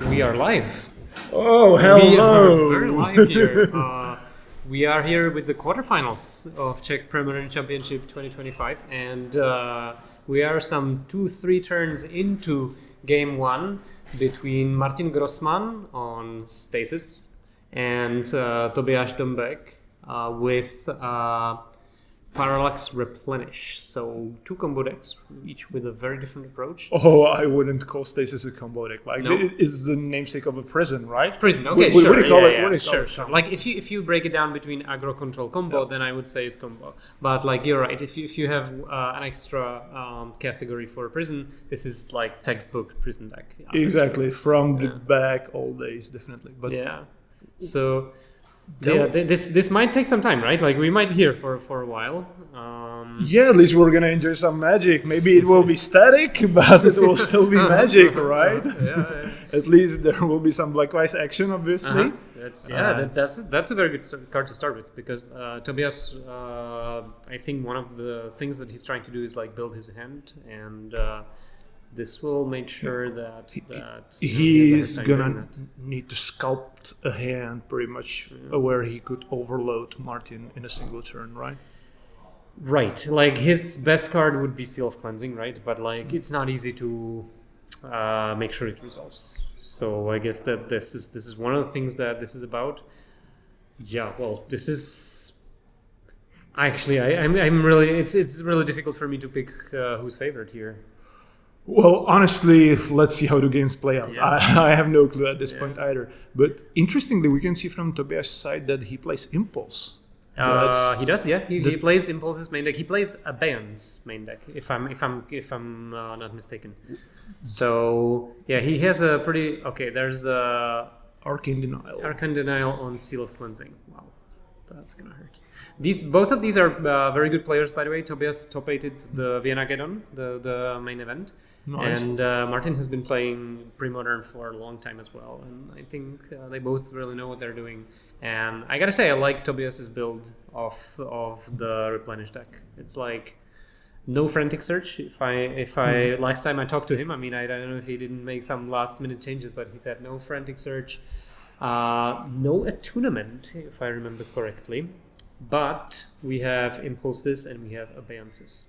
We are live. Oh, We are hello! very live here. We are here with the quarterfinals of Czech Premodern Championship 2025, and we are some 2-3 turns into game one between Martin Grossmann on Stasis and Tobiáš Dombek with Parallax Replenish. So two combo decks, each with a very different approach. Oh, I wouldn't call Stasis a combo deck. Like, No? it is the namesake of a prison, right? Prison, okay, What sure. do you call it? Yeah, What do you sure, call it? sure. Like if you break it down between aggro control combo, then I would say it's combo. But like you're right, if you have an extra category for prison, this is like textbook prison deck. honestly. Exactly, from the Yeah. back all days, definitely. But Yeah. So That yeah, w- this might take some time, right? Like we might be here for a while. yeah, at least we're gonna enjoy some magic. Maybe it will be static, but it will still be magic, right? Yeah. At least there will be some black-white action, obviously. That's a very good card to start with, because Tobias, I think one of the things that he's trying to do is like build his hand, and this will make sure that he has He's a hard time doing gonna need to sculpt a hand pretty much where he could overload Martin in a single turn, right? that. Right, like his best card would be Seal of Cleansing, right? But like it's not easy to make sure it resolves. So I guess that this is one of the things that this is about. Yeah, well, this is actually I'm really it's really difficult for me to pick who's favored here. Well, honestly, let's see how the games play out. Yeah. I have no clue at this point either. But interestingly, we can see from Tobias' side that he plays Impulse. He does, yeah. He plays Impulse's main deck. He plays Abeyance main deck, if I'm not mistaken. So yeah, he has a pretty okay. There's Arcane Denial. Arcane Denial on Seal of Cleansing. Wow, that's gonna hurt. Both of these are very good players, by the way. Tobias top-8'd the Vienna Geddon, the main event. Nice. And Martin has been playing Premodern for a long time as well, and I think they both really know what they're doing. And I gotta say, I like Tobias's build of the Replenish deck. It's like no frantic search. If I last time I talked to him, I mean I don't know if he didn't make some last minute changes, but he said no frantic search, no attunement, if I remember correctly. But we have impulses and we have abeyances.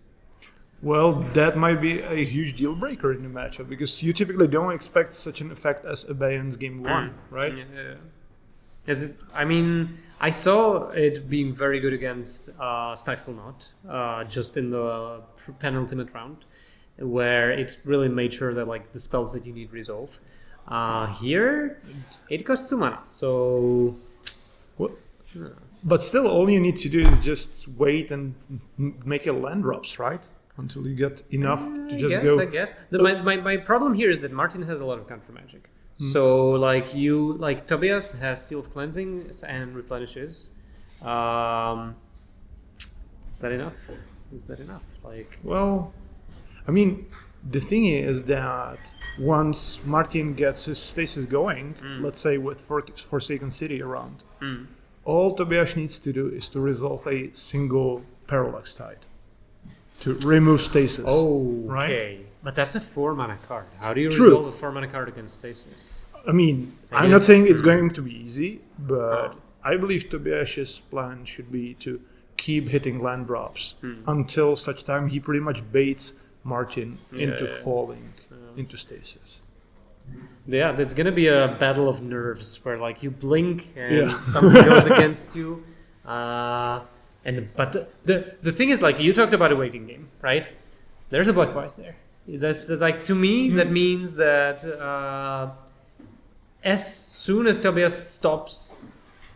Well, that might be a huge deal breaker in the matchup because you typically don't expect such an effect as Abeyance game one, right? Yeah. Is it? I mean, I saw it being very good against Stifle Knot, just in the penultimate round, where it really made sure that like the spells that you need resolve. Here, it costs 2 mana, so. What? But still, all you need to do is just wait and make a land drops, right? Until you get enough to just go. I guess. My problem here is that Martin has a lot of counter magic. So like Tobias has Seal of Cleansing and replenishes. Is that enough? Like, Well, I mean, the thing is that once Martin gets his stasis going, let's say with Forsaken City around, all Tobias needs to do is to resolve a single Parallax Tide to remove stasis. okay. Right? But that's a 4 mana card. How do you True. resolve a 4 mana card against Stasis? I mean, I'm not saying it's going to be easy, but I believe Tobias's plan should be to keep hitting land drops until such time he pretty much baits Martin into falling into stasis. Yeah, that's gonna be a battle of nerves where like you blink and something goes against you. But the thing is, like, you talked about a waiting game, right? There's a black wise there. That's like, to me that means that as soon as Tobias stops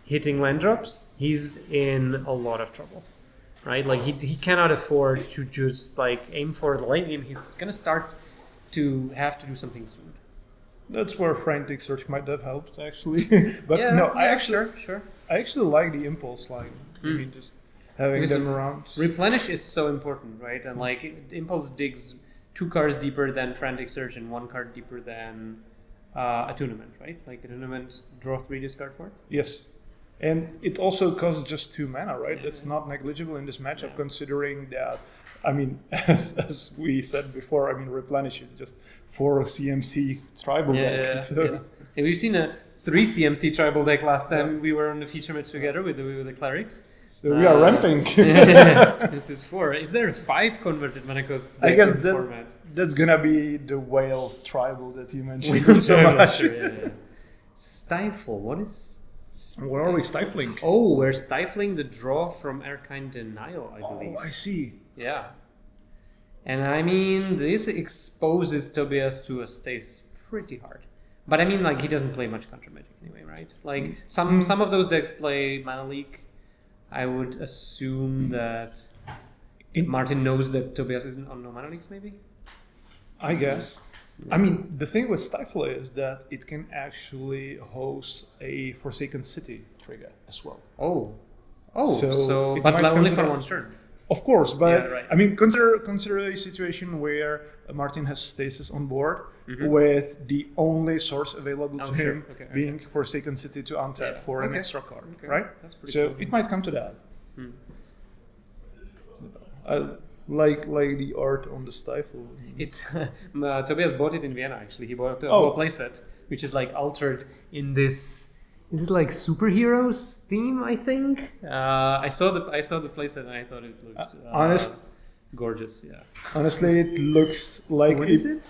hitting land drops, he's in a lot of trouble, right? Like he cannot afford to just like aim for the late game. He's gonna start to have to do something soon. That's where Frantic Search might have helped, actually. But I actually like the impulse line. I mean, just having Because them around. Replenish is so important, right? And like Impulse digs 2 cards deeper than Frantic Search and 1 card deeper than Attunement, right? Like Attunement, draw 3, discard 4. Yes. And it also costs just 2 mana, right? That's not negligible in this matchup, considering that, I mean, as we said before, I mean, Replenish is just for CMC tribal deck. So And we've seen a 3 CMC tribal deck last time we were on the feature match together with the clerics. So we are ramping. This is 4. Is there a 5 converted Manacos deck I guess in the format? that's gonna be the whale tribal that you mentioned so much. Sure, yeah. Stifle. What is? What are we stifling? Oh, we're stifling the draw from Erkine Denial, I believe. Oh, I see. Yeah. And I mean, this exposes Tobias to a Stasis pretty hard. But I mean, like, he doesn't play much Counter Magic anyway, right? Like, some of those decks play Mana Leak. I would assume that Martin knows that Tobias isn't on no Mana Leaks, maybe? I guess. Yeah. I mean, the thing with Stifle is that it can actually host a Forsaken City trigger as well. Oh, so but only for one turn. Of course, but Yeah, right. I mean, consider a situation where Martin has Stasis on board with the only source available to him being Forsaken City to untap for an extra card, right? That's pretty So cool. it might come to that. I like the art on the Stifle. It's Tobias bought it in Vienna, actually. He bought a whole playset, which is like altered in this. Is it like superheroes theme? I think I saw the playset and I thought it looked gorgeous. Yeah. Honestly, it looks like What is it?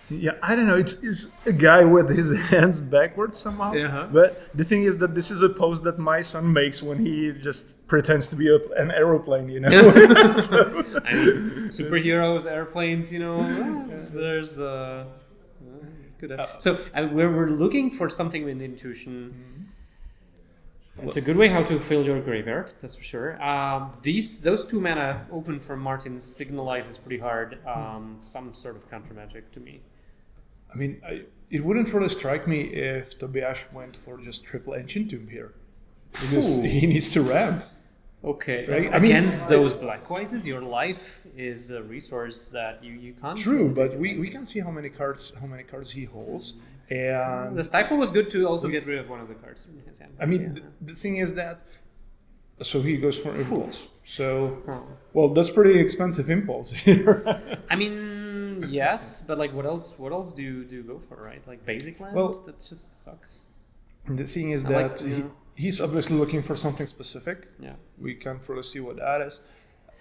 Yeah, I don't know. It's a guy with his hands backwards somehow. Uh-huh. But the thing is that this is a pose that my son makes when he just pretends to be an aeroplane, you know. I mean, superheroes, airplanes, you know. There's good. So we're looking for something with intuition. It's a good way how to fill your graveyard, that's for sure. Those 2 mana open from Martin signalizes pretty hard some sort of counter magic to me. I mean, it wouldn't really strike me if Tobias went for just triple Ancient Tomb here, because he needs to ramp. Okay, right? Against those Blackwises, your life is a resource that you can't. True, but we can see how many cards he holds. And the Stifle was good to also get rid of one of the cards in his hand. I mean, the thing is that so he goes for Impulse. So, well, that's pretty expensive Impulse here. I mean, yes, but like, what else do you go for, right? Like basic land? Well, that just sucks. The thing is that he's obviously looking for something specific. Yeah, we can't really see what that is.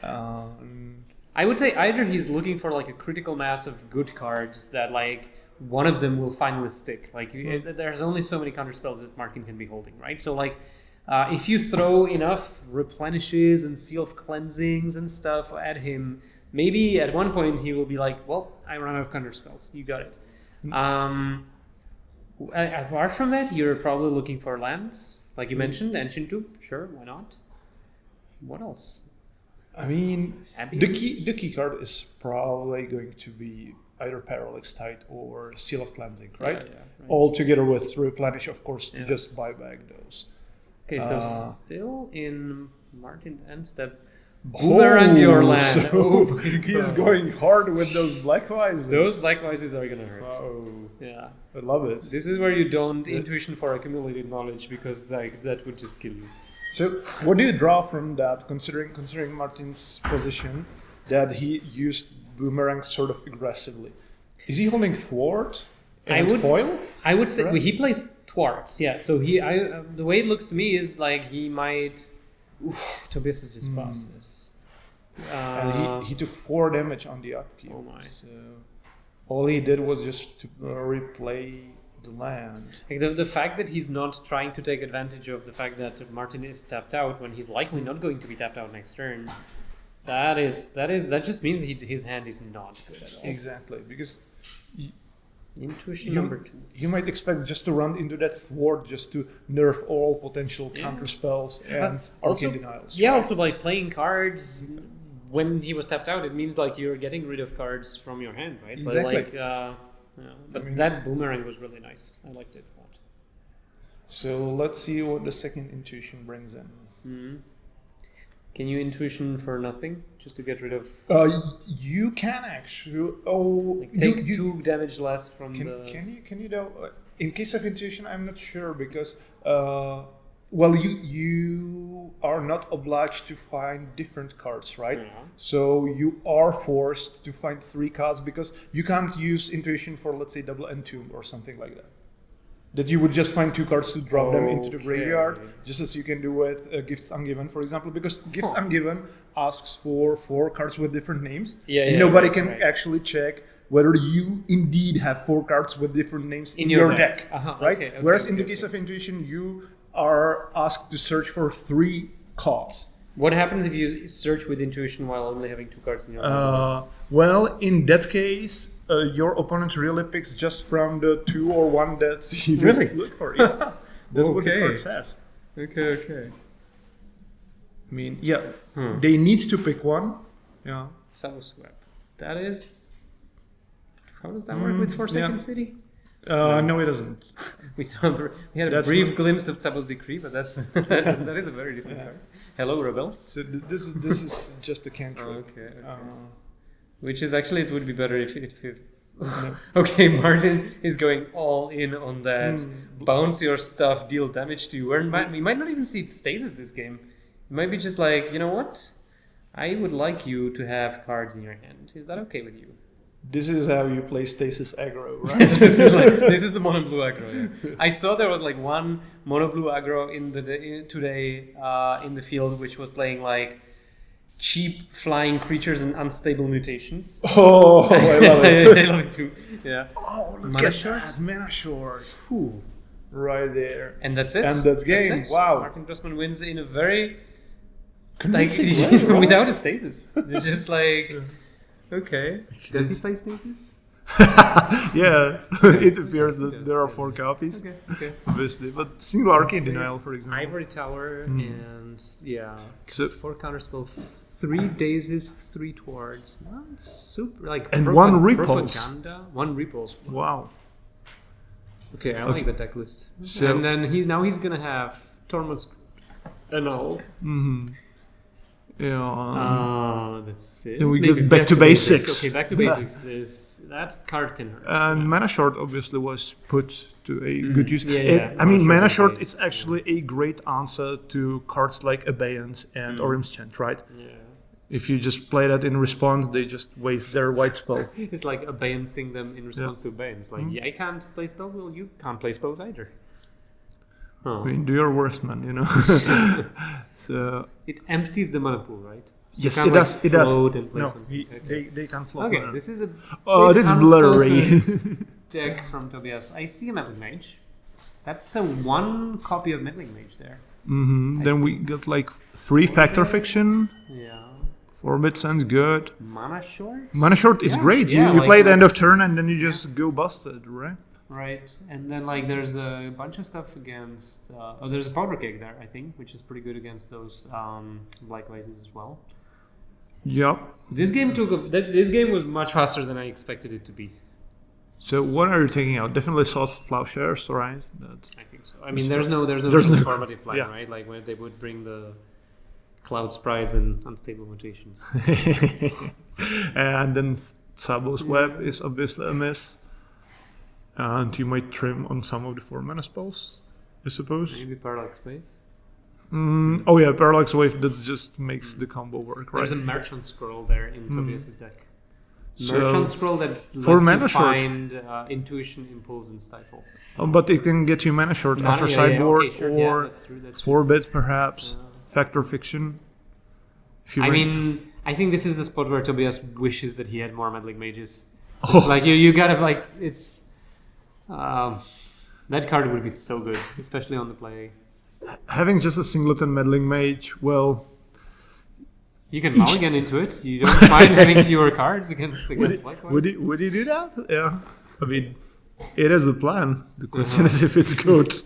I would say either he's looking for like a critical mass of good cards that like one of them will finally stick. Like there's only so many counter spells that Martin can be holding, right? So like if you throw enough replenishes and seal of cleansings and stuff at him, maybe at one point he will be like, well, I run out of counter spells. You got it. Apart from that, you're probably looking for lands, like you mentioned, Ancient Tomb. Sure, why not? What else? I mean, the key card is probably going to be either Parallax Tide or Seal of Cleansing, right? Yeah, right. All together with Replenish, of course, to just buy back those. Okay, so still in Martin End step, boomerang your land. So he's going hard with those Blackwises. Those Blackwises are gonna hurt. Oh, yeah, I love it. This is where you don't intuition for accumulated knowledge, because like that would just kill you. So what do you draw from that, considering Martin's position that he used boomerang sort of aggressively? Is he holding Thwart and foil? I would say he plays Thwarts, yeah. So the way it looks to me is like he might. Oof, Tobias is just past this. And he took 4 damage on the upkeep. Oh my! So all he did was just to replay the land. Like the fact that he's not trying to take advantage of the fact that Martin is tapped out when he's likely not going to be tapped out next turn. That just means his hand is not good at all. Exactly, because intuition number 2. You might expect just to run into that thwart just to nerf all potential counter spells and arcane denials. Yeah, right? Also by playing cards when he was tapped out, it means like you're getting rid of cards from your hand, right? Exactly. But that boomerang was really nice. I liked it a lot. So let's see what the second intuition brings in. Mm-hmm. Can you intuition for nothing just to get rid of? You can actually. Take 2 damage less from Can you though? In case of intuition, I'm not sure because well, you are not obliged to find different cards, right? Yeah. So you are forced to find 3 cards because you can't use intuition for, let's say, double entomb or something like that. That you would just find 2 cards to drop them into the graveyard, just as you can do with Gifts Ungiven, for example, because Gifts Ungiven asks for 4 cards with different names, and nobody can actually check whether you indeed have 4 cards with different names in your deck, right? Whereas in the case of intuition, you are asked to search for 3 cards. What happens if you search with intuition while only having 2 cards in your hand? Well, in that case, your opponent really picks just from the 2 or 1 that you just look for. Yeah. That's what the card says. Okay. I mean, they need to pick one. Yeah. Swap. That is... How does that work with Forsaken City? No, it doesn't. We had a brief glimpse of Tsabo's Decree, but that is a very different card. Hello, Rebels. So this is just a cantrip. Okay. Which is actually, it would be better if okay, Martin is going all in on that. Bounce your stuff, deal damage to you. We might not even see Stasis this game. It might be just like, you know what? I would like you to have cards in your hand. Is that okay with you? This is how you play Stasis aggro, right? this is the mono blue aggro. Yeah. I saw there was like one mono blue aggro today in the field, which was playing like cheap flying creatures and unstable mutations. Oh, I love it. I love it too. Yeah. Oh, look at that Mana Short. Right there. And that's it. And that's game. That's wow. Martin Grossmann wins in a very way, without a Stasis. It's just like. Okay. Does he play Stasis? Yeah, it appears that there are 4 copies. Okay. Obviously, but single Arcane Denial, for example. Ivory Tower and so 4 counterspell, 3 Daisies, 3 Twards. Not super like. And 1 Repulse. 1 Repulse. Wow. Okay, I like the deck list. So, and then he's gonna have Tormod's Annul. Yeah. That's it. Then we get back to basics. Okay, back to basics. That card can hurt. And Mana Short obviously was put to a good use. I mean, Mana Short is actually a great answer to cards like Abeyance and Orim's Chant, right? Yeah. If you just play that in response, they just waste their white spell. It's like abeyancing them in response to abeyance. Like, I can't play spells, well, you can't play spells either. I mean, do your worst, man, you know. So it empties the mana pool, right? Yes, it does. It does. And play they can float. Okay, this is a that's blurry. deck from Tobias. I see a Meddling Mage. That's a 1 copy of Meddling Mage there. Then we got like 3 Factor Fiction. Yeah. 4 bit sounds good. Mana Short? Mana Short is great. You play at the end of turn and then you just go busted, right? Right, and then like there's a bunch of stuff against. There's a Powder Keg there, I think, which is pretty good against those Black Vices as well. Yep. This game was much faster than I expected it to be. So what are you taking out? Definitely Sauced Plowshares, right? I think so. I mean, there's no transformative plan, right? Like when they would bring the Cloud Sprites and Unstable Mutations. And then Tsabo's Web is obviously a miss. And you might trim on some of the 4 mana spells, I suppose. Maybe Parallax Wave. Parallax Wave. That just makes the combo work, right? There's a Merchant Scroll there in Tobias's deck. Merchant Scroll that lets you find Intuition, Impulse, and Stifle. But it can get you Mana Short after sideboard or that's true. 4 bits perhaps. Factor Fiction. I think this is the spot where Tobias wishes that he had more Meddling Mages. Like you gotta like it's. That card would be so good, especially on the play. Having just a singleton Meddling Mage, well... You can mulligan into it. You don't mind having fewer cards against Black Vice. Would he do that? Yeah. I mean, it is a plan. The question is if it's good.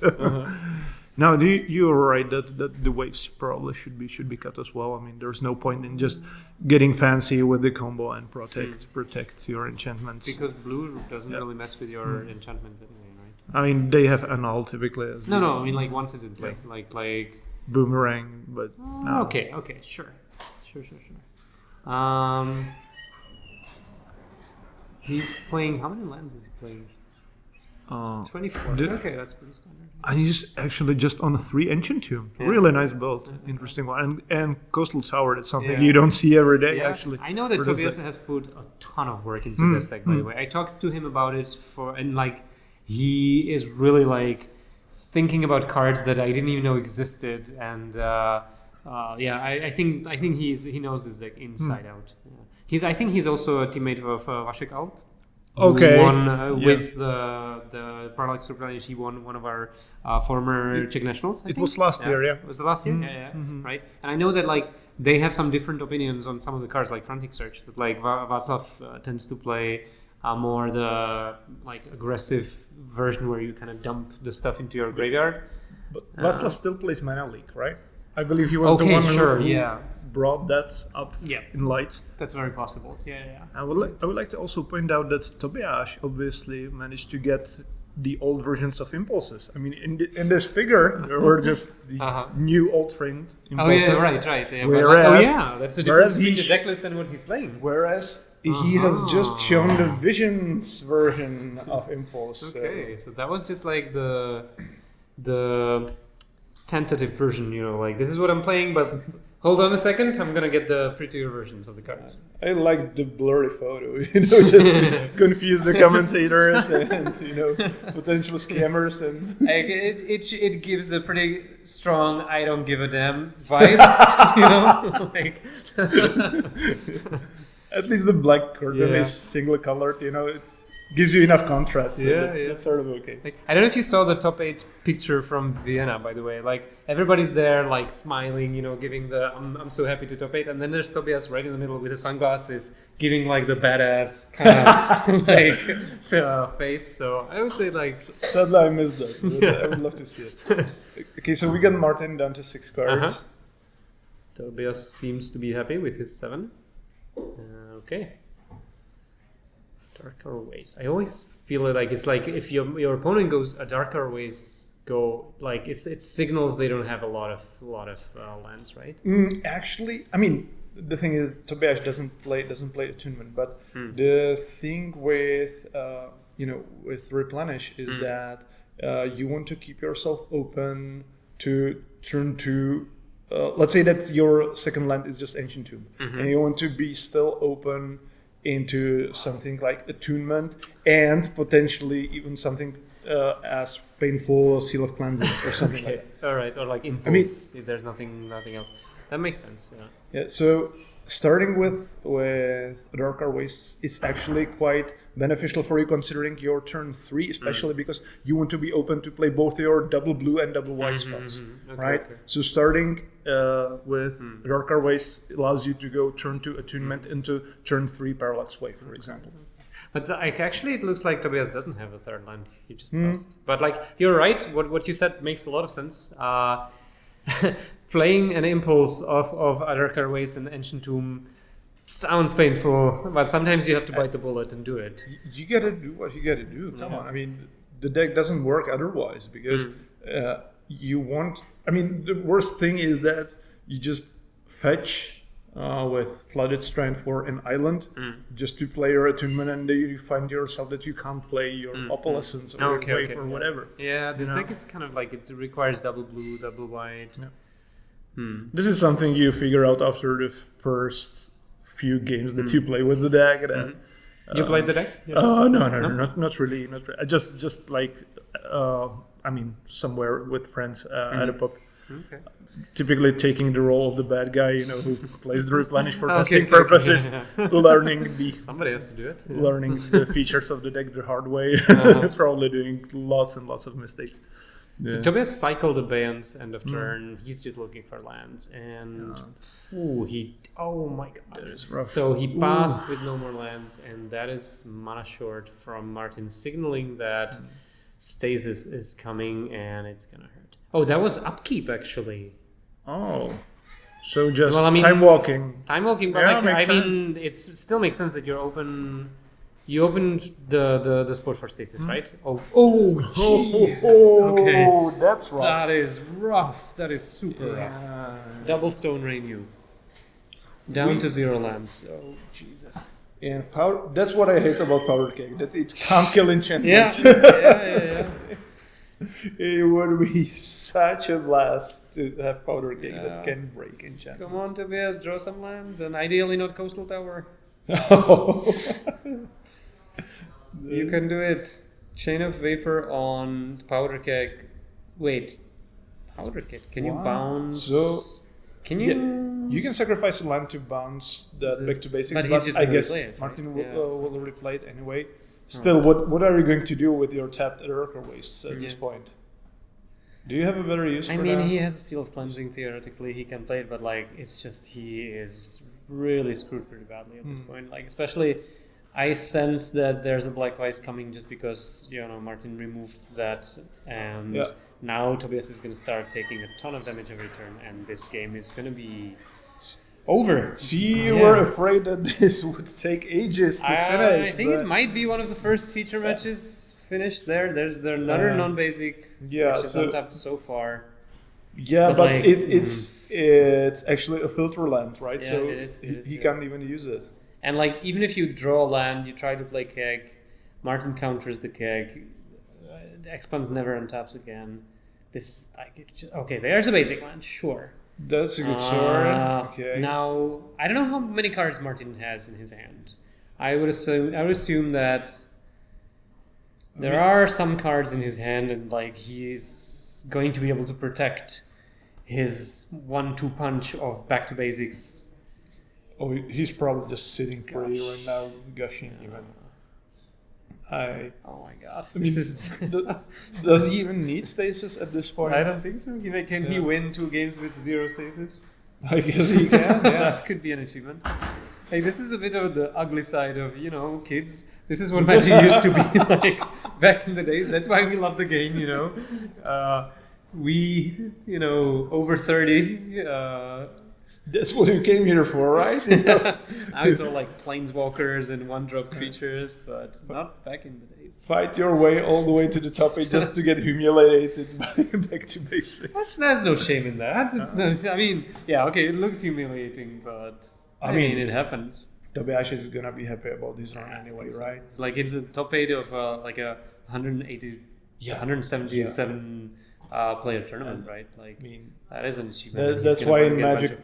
No, you're right that the waves probably should be cut as well. I mean, there's no point in just getting fancy with the combo and protect your enchantments. Because blue doesn't really mess with your enchantments anyway, right? I mean, they have Annul typically. No. I mean, like once it's in play, like Boomerang, but no. Okay, sure. He's playing. How many lands is he playing? 24. Okay, that's pretty standard. And he's actually just on a 3 Ancient Tomb. Really nice build. Interesting one. And Coastal Tower, that's something you don't see every day, actually. I know that Tobiáš has put a ton of work into this deck, by the way. I talked to him about it he is really like thinking about cards that I didn't even know existed, and I think he knows this deck inside out. I think he's also a teammate of Vašek Alt. Okay. Who won with the Parallax Replenish. He won one of our former Czech nationals. It was last year, yeah. It was the last year, right. And I know that like they have some different opinions on some of the cards, like Frantic Search. That like Václav tends to play more the like aggressive version where you kind of dump the stuff into your graveyard. But Václav still plays Mana Leak, right? I believe he was the one who brought that up in lights. That's very possible. Yeah. I would like to also point out that Tobiáš obviously managed to get the old versions of impulses. I mean, in this figure, there were just the new old framed impulses. Oh yeah, right. Yeah. Whereas, that's the difference between the deck list and what he's playing. Whereas he has just shown the Visions version of impulse. Okay, so that was just like the tentative version, like this is what I'm playing, but hold on a second, I'm gonna get the prettier versions of the cards. I like the blurry photo, just to confuse the commentators and potential scammers, and it gives a pretty strong I don't give a damn vibes, like at least the black curtain is single colored, it gives you enough contrast. So that's sort of okay. Like, I don't know if you saw the top 8 picture from Vienna, by the way. Like everybody's there, like smiling, giving the I'm so happy to top 8, and then there's Tobiáš right in the middle with the sunglasses, giving like the badass kind of like face. So I would say like sadly I missed that. I would love to see it. Okay, so we got Martin down to 6 cards. Tobiáš seems to be happy with his 7. Okay. Darker Ways. I always feel it like it's like if your opponent goes a Darker Ways go like it signals they don't have a lot of lands, right? Actually, I mean the thing is Tobiáš doesn't play Attunement, but the thing with with Replenish is that you want to keep yourself open to turn 2. Let's say that your second land is just Ancient Tomb, and you want to be still open into something like Attunement and potentially even something as painful as Seal of Cleansing or something like that. All right, or like Impulse, if there's nothing else. That makes sense, Yeah, so starting with Darker Ways is actually quite beneficial for you considering your turn 3, especially because you want to be open to play both your double blue and double white spells, right? Okay. So starting with Darker Ways allows you to go turn 2 Attunement into turn 3 Parallax Wave, for example. But actually, it looks like Tobiáš doesn't have a third land. He just passed. But like you're right. What you said makes a lot of sense. Playing an Impulse of Darker Ways and Ancient Tomb sounds painful, but sometimes you have to bite the bullet and do it. You gotta do what you gotta do. Come on. I mean, the deck doesn't work otherwise because you want. I mean, the worst thing is that you just fetch with Flooded Strand for an island just to play your Attunement, and then you find yourself that you can't play your Opalescence or your Wave or whatever. Yeah, this deck is kind of like it requires double blue, double white. Yeah. This is something you figure out after the first few games that you play with the deck. You played the deck? Oh no, not really. I just like somewhere with friends at a pub. Okay. Typically taking the role of the bad guy, who plays the Replenish for testing purposes, learning the somebody has to do it. Learning the features of the deck the hard way, probably doing lots and lots of mistakes. So Tobiáš cycled Abeyance end of turn. He's just looking for lands, and oh my god, that is rough. So he passed with no more lands, and that is mana short from Martin, signaling that Stasis is coming, and it's gonna hurt. Oh, that was upkeep actually. Oh, so just time walking. Time walking, but it still makes sense that you're open. You opened the spot for Stasis, right? Oh, Jesus. Okay. That's rough. That is rough. That is super rough. Double Stone Rain you. Down to 0 lands. Oh, Jesus. And powder, that's what I hate about powder keg, that it can't kill enchantments. Yeah. It would be such a blast to have powder keg that can break enchantments. Come on, Tobias, draw some lands, and ideally not Coastal Tower. You can do it. Chain of Vapor on powder keg. Wait, powder keg. Can you bounce? So, can you? Yeah, you can sacrifice a land to bounce that back to basics, but he's just I guess replay it, Martin right? will replay it anyway. Still, what are you going to do with your tapped Urker wastes at this point? Do you have a better use for that? I mean, he has a Seal of Cleansing, theoretically. He can play it, but like, it's just he is really screwed pretty badly at this point. Like, especially, I sense that there's a Black Ice coming just because, Martin removed that, and now Tobias is going to start taking a ton of damage every turn, and this game is going to be over. See, you were afraid that this would take ages to finish. I think it might be one of the first feature matches finished there. There's another non-basic, which is untapped so far. Yeah, but like, it's actually a filter land, right? Yeah, so it is, he can't even use it. And like, even if you draw land, you try to play keg, Martin counters the keg, the Expanse never untaps again. This okay, there's a basic land, sure. That's a good sword. Okay. Now, I don't know how many cards Martin has in his hand. I would assume that there are some cards in his hand, and like, he's going to be able to protect his 1-2 punch of back to basics. Oh, he's probably just sitting pretty right now, gushing even. Oh my god. Does he even need stasis at this point? I don't think so. Can he win 2 games with 0 stasis? I guess he can, yeah. That could be an achievement. Hey, this is a bit of the ugly side of, kids. This is what Magic used to be like back in the days. That's why we love the game, We, over 30... That's what you came here for, right? Now it's all like planeswalkers and 1-drop creatures, but not back in the days. Fight your way all the way to the top just to get humiliated by back to basics. There's no shame in that. It's not, I mean, okay, it looks humiliating, but I mean, it happens. Tobiáš is gonna be happy about this run anyway, right? It's like, it's a top 8 of like a 177 player tournament, right? Like, that is an achievement. That's why in Magic,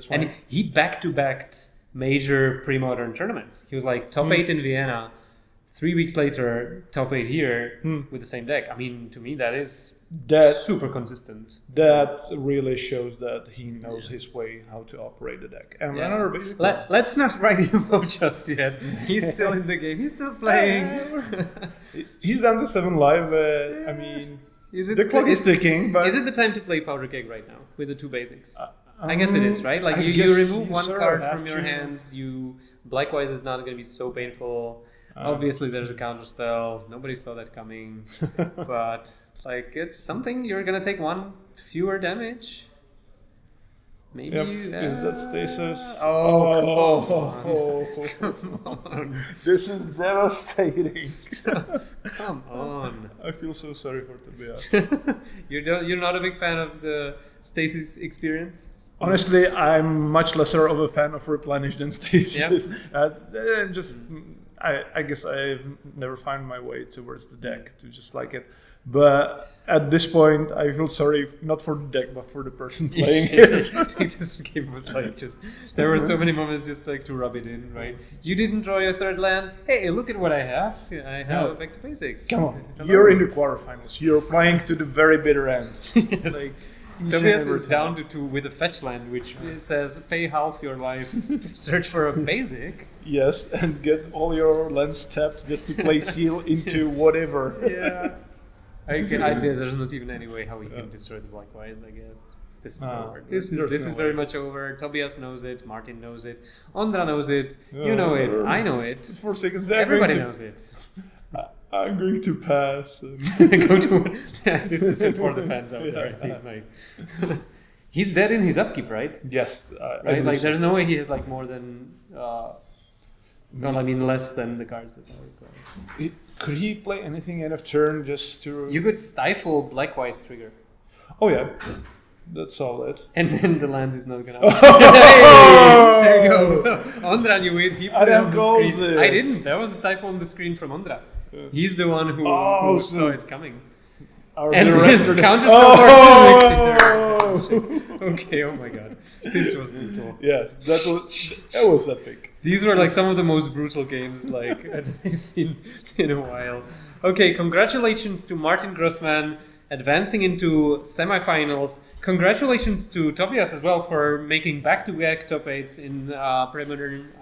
and he back-to-backed major Premodern tournaments. He was like top 8 in Vienna, 3 weeks later top 8 here with the same deck. I mean, to me, that is super consistent. That really shows that he knows his way how to operate the deck. And another basic let's not write him off just yet. He's still in the game. He's still playing. He's down to 7 live. I mean... the clock is ticking, but... Is it the time to play powder keg right now with the 2 basics? I guess it is, right? Like, you remove one card from your hand, Blackwise is not going to be so painful. Obviously, there's a counter spell. Nobody saw that coming. But, like, it's something you're going to take 1 fewer damage. Maybe is that stasis? Come on. This is devastating. Come on. I feel so sorry for Tobias. You're not a big fan of the Stasis experience? Honestly, I'm much lesser of a fan of Replenish than Stasis. I guess I've never found my way towards the deck to just like it. But at this point, I feel sorry not for the deck, but for the person playing it. I think this game was like there were so many moments just like to rub it in, right? You didn't draw your 3rd land. Hey, look at what I have. I have a back to basics. Come on, you're in the quarterfinals. You're playing to the very bitter end. Yes. Tobias is down to 2 with a fetch land, which says pay half your life, search for a basic. Yes, and get all your lands tapped just to play Seal into whatever. Yeah. There's not even any way how we can destroy the Blackwise, I guess. This is over. This is very much over. Tobias knows it. Martin knows it. Ondra knows it. You know it. I know it. For seconds, everybody knows it. I'm going to pass. Go to. This is just for the fans out there. I think. Like, he's dead in his upkeep, right? Yes. Right. Like, there's no way he has like more than. Less than the cards that are required. Could he play anything end of turn just to... You could stifle Blackwise trigger. Oh, yeah. That's solid. And then the land is not gonna. Hey, there you go. Ondra knew it. He put it on the screen. I didn't. That was a typo on the screen from Ondra. He's the one who saw it coming. And his counter Okay, oh my god. This was brutal. Yes, that was epic. These were like some of the most brutal games like I've seen in a while. Okay, congratulations to Martin Grossmann advancing into semifinals. Congratulations to Tobias as well for making back-to-back top 8s in Premodern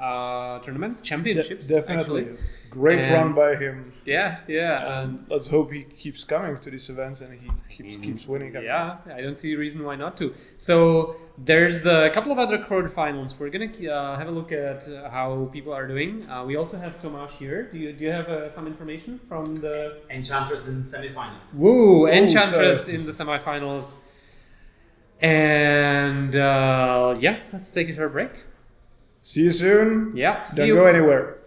tournaments, championships. Definitely. Actually. Great run by him. Yeah. And let's hope he keeps coming to these events and he keeps winning. Yeah, I don't see a reason why not to. So there's a couple of other quarterfinals. We're going to have a look at how people are doing. We also have Tomáš here. Do you have some information from the... Enchantress in semifinals. Woo, Enchantress in the semifinals. And let's take a short break. See you soon. Yeah, Don't go anywhere.